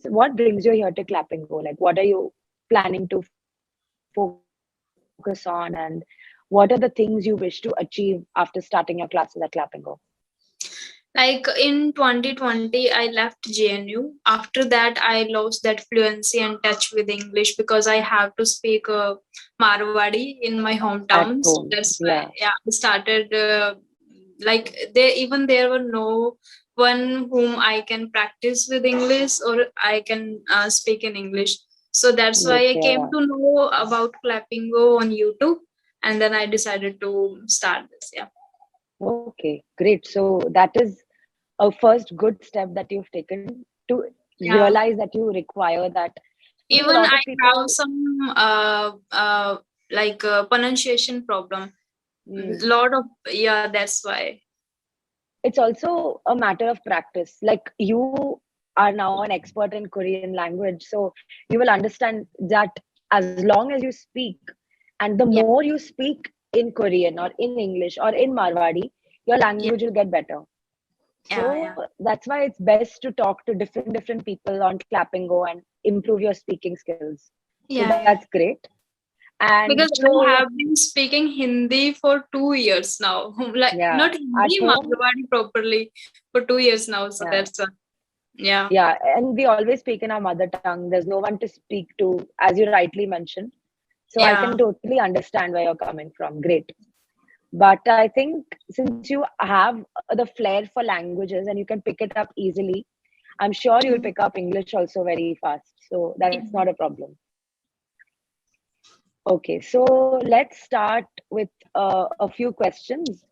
what brings you here to Clap and Go? Like, what are you planning to focus on, and what are the things you wish to achieve after starting your classes at Clap and Go? Like in 2020, I left JNU. After that, I lost that fluency and touch with English because I have to speak Marwadi in my At hometown. So home, that's why, yeah. yeah, I started like there were no one whom I can practice with English or I can speak in English. So that's why I Okay. came to know about Clappingo on YouTube, and then I decided to start this. Yeah. Okay, great. So that is a first good step that you've taken to Yeah. realize that you require that, because a Even lot I of have people. some like pronunciation problem. Hmm. Lot of, yeah, that's why. It's also a matter of practice. Like, you are now an expert in Korean language, so you will understand that as long as you speak, and the Yeah, more you speak in Korean or in English or in Marwadi, your yeah, language will get better. yeah, So yeah, that's why it's best to talk to different people on Clap and Go and improve your speaking skills. So yeah, that's yeah. great. And Because so I you're, have been speaking Hindi for 2 years now. Like yeah, not at Hindi, home, Marwari properly for 2 years now. So yeah. that's why. Yeah. Yeah, and we always speak in our mother tongue. There's no one to speak to, as you rightly mentioned. So I Yeah. can totally understand where you're coming from. Great. But I think since you have the flair for languages and you can pick it up easily, I'm sure you'll Mm. pick up English also very fast. So that's not a problem. Okay, so let's start with a few questions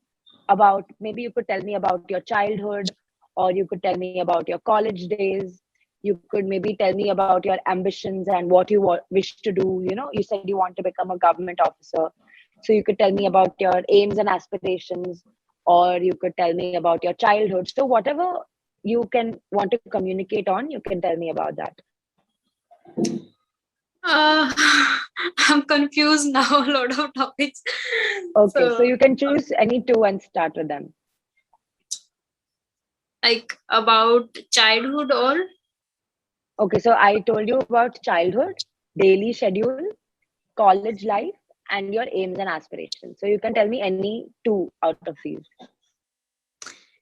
about, maybe you could tell me about your childhood, or you could tell me about your college days. You could maybe tell me about your ambitions and what you wish to do. You said you want to become a government officer. So you could tell me about your aims and aspirations, or you could tell me about your childhood. So whatever you can want to communicate on, you can tell me about that. Uh, I'm confused now. A lot of topics. Okay, so So, you can choose any two and start with them. like about childhood or Okay, so I told you about childhood, daily schedule, college life, and your aims and aspirations. So you can tell me any two out of these.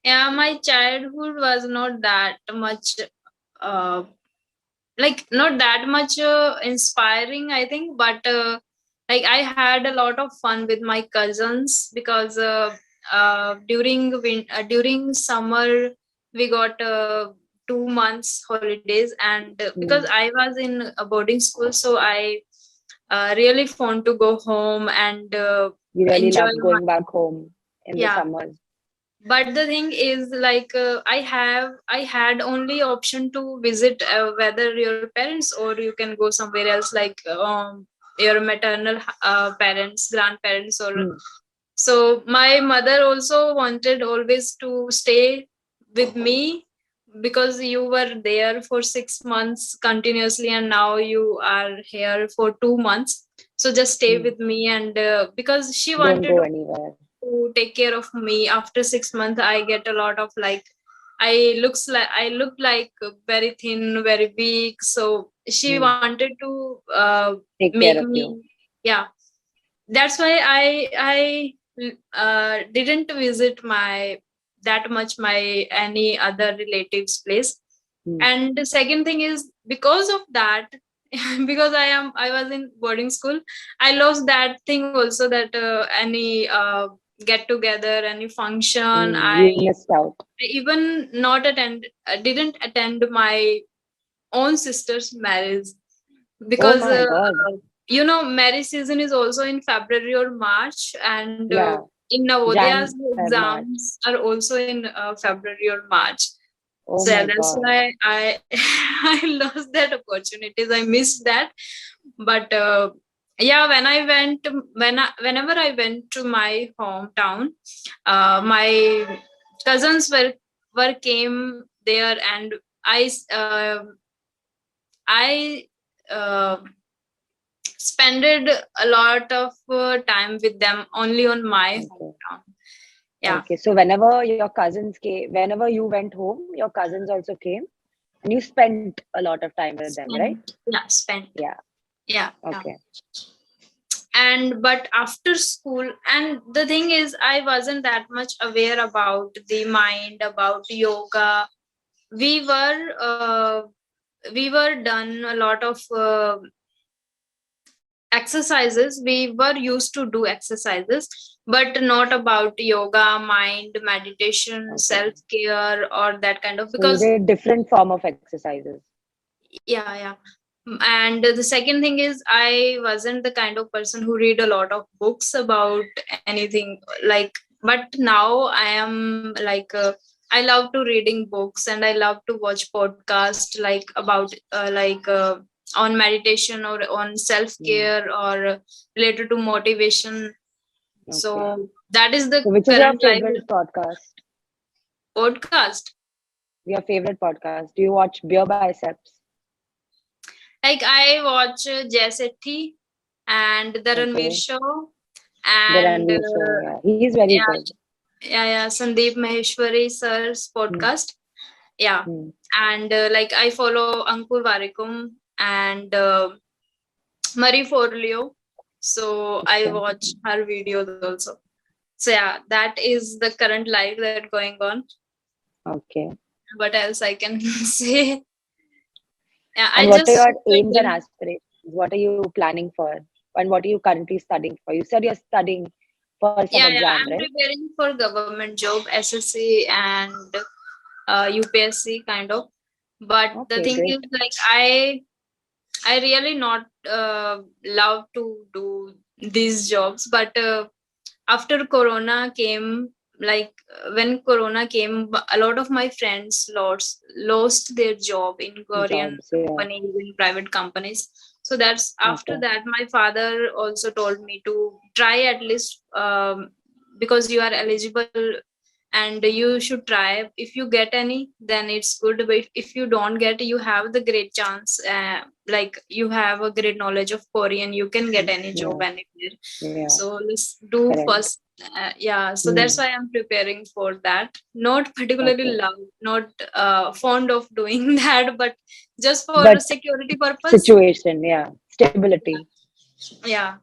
yeah, my childhood was not that much uh, like not that much inspiring, I think, but like I had a lot of fun with my cousins because during summer we got 2 months holidays, and because Hmm. I was in a boarding school, so I really fond to go home and You really enjoy love my, going back home in the yeah. summers. But the thing is, like I had only option to visit whether your parents, or you can go somewhere else, like your maternal parents, grandparents, or Hmm. so my mother also wanted always to stay with me because you were there for 6 months continuously and now you are here for 2 months, so just stay Hmm. with me. And because she Don't wanted go anywhere. to take care of me. After 6 months I get a lot of like, I look like very thin, very weak, so she Hmm. wanted to Take make care of me, you. yeah. That's why I didn't visit my that much my any other relatives place. Hmm. And the second thing is, because of that, because I was in boarding school, I lost that thing also, that any get together, any function, Hmm. I You missed out. even not attend, didn't attend my own sister's marriage Oh because my God. marriage season is also in February or March, and Yeah. in Navodya's Jan, Feb, March. exams are also in February or March. Oh So my that's God. why I I lost that opportunities. I missed that. But yeah, whenever I went to my hometown, my cousins were came there, and I spended a lot of time with them only on my Okay. hometown. Yeah. Okay. So whenever your cousins came, whenever you went home, your cousins also came. And you spent a lot of time with them, right? Spent. Yeah. Yeah. Okay. And but after school, and the thing is, I wasn't that much aware about the mind, about yoga. We were done a lot of exercises. We were used to do exercises, but not about yoga, mind, meditation, Okay. self care, or that kind of, So you because did different form of exercises. yeah. And the second thing is, I wasn't the kind of person who read a lot of books about anything, like, but now I am like, I love to reading books, and I love to watch podcast, like about on meditation or on self care, or related to motivation. Okay. So that is the So which is your current life favorite podcast? podcast. Your favorite podcast? Do you watch Beer Biceps? Like, I watch Jay Shetty and the Ranveer Okay. Show, The and Ranveer Show. Yeah, he is very good. yeah, Sandeep Maheshwari sir's podcast. Yeah, Hmm. and like, I follow Ankur Varikum and Marie Forleo, so I Okay. watch her videos also. So yeah, that is the current life that going on. Okay. What else I can say? Yeah, I And what are just your aims and aspirations? What are you planning for? And what are you currently studying for? You said you're studying for some exam, I'm right? preparing for government job, SSC and UPSC kind of. But the Okay, thing great. is, like, I really not love to do these jobs. But after Corona came, like, when Corona came, a lot of my friends lost their job in Korean Jobs, yeah. companies, in private companies. So that's after Okay. that, my father also told me to try at least, because you are eligible, and you should try. If you get any, then it's good, but if you don't get, you have the great chance, like, you have a great knowledge of Korean, you can get any job Yeah, anywhere. yeah, So let's do correct. first. So that's Hmm. why I'm preparing for that. Not particularly Okay. love, not fond of doing that, but just for But security purpose. situation, yeah, stability. Yeah.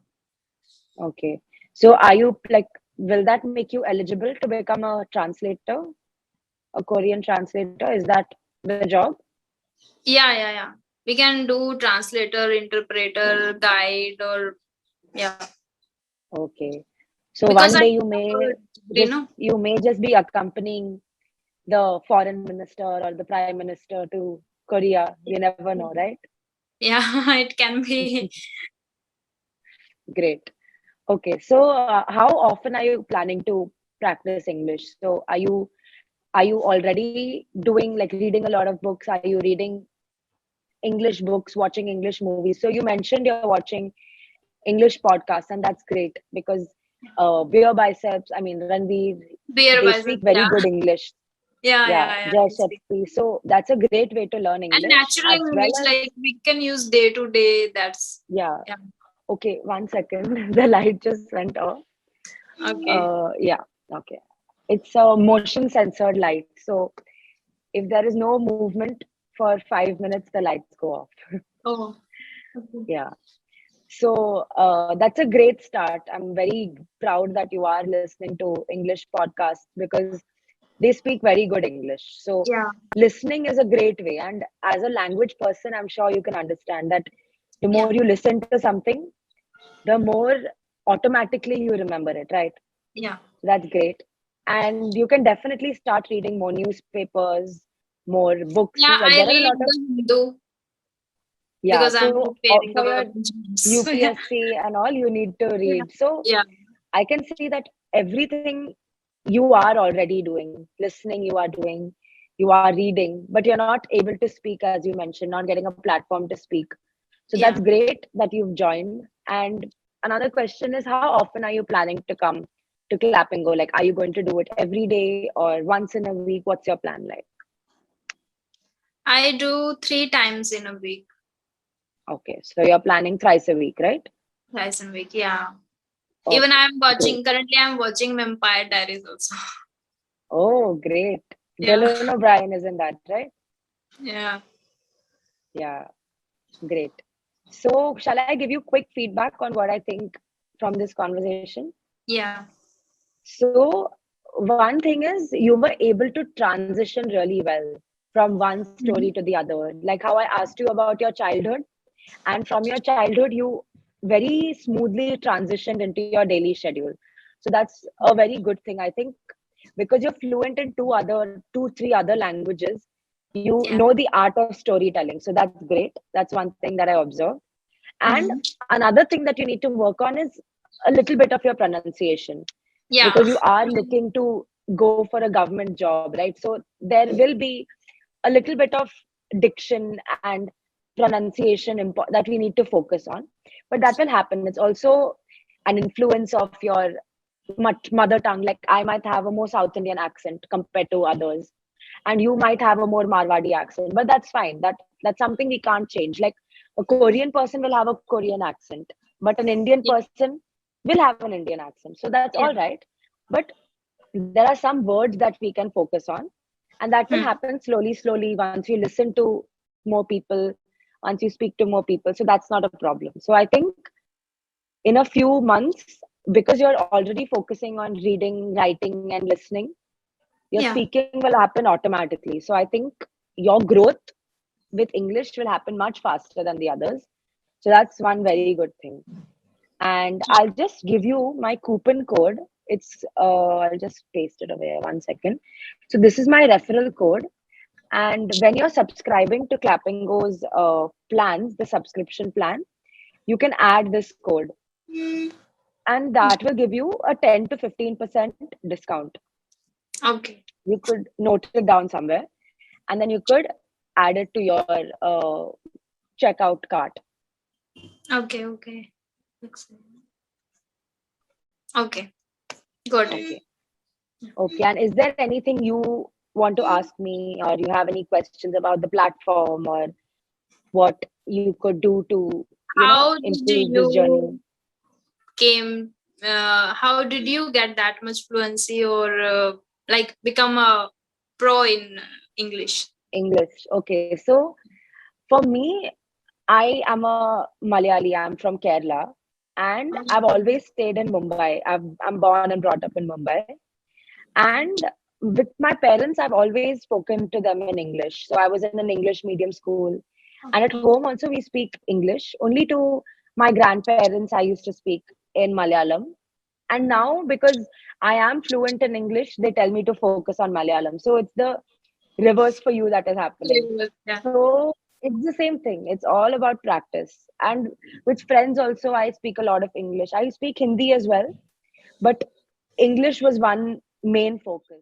Okay. So are you like, will that make you eligible to become a translator, a Korean translator? Is that the job? Yeah. We can do translator, interpreter, guide, or yeah, Okay. So because one I day have a degree, no? you may just be accompanying the foreign minister or the prime minister to Korea. You never know, right? Yeah, it can be. Great. Okay. So how often are you planning to practice English? So are you already doing like reading a lot of books? Are you reading English books, watching English movies? So you mentioned you're watching English podcasts, and that's great because Beer Biceps, I mean Ranveer, Beer they speak biceps, very yeah. good English. Yeah, Yeah. Jay I speak. Shetty. So that's a great way to learn And English natural as well English, as, like, we can use day to day. That's, yeah. yeah. Okay, 1 second. The light just went off. Okay. Yeah, okay. It's a motion censored light. So if there is no movement for 5 minutes, the lights go off. Oh, okay. Yeah. So that's a great start. I'm very proud that you are listening to English podcasts because they speak very good English. So Yeah. listening is a great way. And as a language person, I'm sure you can understand that the Yeah. more you listen to something, the more automatically you remember it, right? Yeah. That's great. And you can definitely start reading more newspapers, more books. Yeah, Like there I are a lot read of, the Hindu yeah. because I'm So preparing for your government jobs. So yeah. UPSC and all, you need to Yeah. read. So Yeah. I can see that everything you are already doing, listening, you are doing, you are reading, but you're not able to speak, as you mentioned, not getting a platform to speak. So that's Yeah. great that you've joined. And another question is, how often are you planning to come to Clap and Go? Like, are you going to do it every day or once in a week? What's your plan like? I do 3 times in a week. Okay, so you're planning thrice a week, right? Twice in a week. Yeah. Even Okay, I'm watching, great. currently I'm watching Vampire Diaries also. Oh, great. Yeah. Dylan O'Brien is in that, right? Yeah. Yeah, great. So, shall I give you quick feedback on what I think from this conversation? Yeah. So, one thing is you were able to transition really well from one story Mhm. to the other. Like how I asked you about your childhood, and from your childhood, you very smoothly transitioned into your daily schedule. So, that's a very good thing, I think, because you're fluent in two, three other languages. You Yeah. know the art of storytelling. So, that's great. That's one thing that I observed. And Mhm. another thing that you need to work on is a little bit of your pronunciation, Yeah. because you are looking to go for a government job, right? So there will be a little bit of diction and pronunciation that we need to focus on, but that will happen. It's also an influence of your mother tongue. Like I might have a more South Indian accent compared to others, and you might have a more Marwadi accent, but that's fine. That's something we can't change. Like a Korean person will have a Korean accent, but an Indian Yeah. person will have an Indian accent. So that's all Yeah. right. But there are some words that we can focus on, and that will Hmm. happen slowly once you listen to more people, once you speak to more people. So that's not a problem. So I think in a few months, because you're already focusing on reading, writing, and listening, your Yeah. speaking will happen automatically. So I think your growth with English will happen much faster than the others. So that's one very good thing. And I'll just give you my coupon code. It's I'll just paste it away 1 second. So this is my referral code. And when you're subscribing to Clapping Go's plans, the subscription plan, you can add this code, and that will give you a 10 to 15% discount. Okay. You could note it down somewhere, and then you could add it to your checkout cart. Okay. Okay. Excellent. Okay. Got it. Okay. Okay. And is there anything you want to ask me, or you have any questions about the platform, or what you could do to, How did improve this journey? you came? How did you get that much fluency, or like become a pro in English? English. Okay. So for me, I am a Malayali. I'm from Kerala, and I've always stayed in Mumbai. I'm born and brought up in Mumbai. And with my parents, I've always spoken to them in English. So I was in an English medium school. And at home also we speak English. Only to my grandparents I used to speak in Malayalam. And now because I am fluent in English, they tell me to focus on Malayalam. So it's the reverse for you that is happening. Yeah. So it's the same thing. It's all about practice. And with friends also, I speak a lot of English. I speak Hindi as well, but English was one main focus.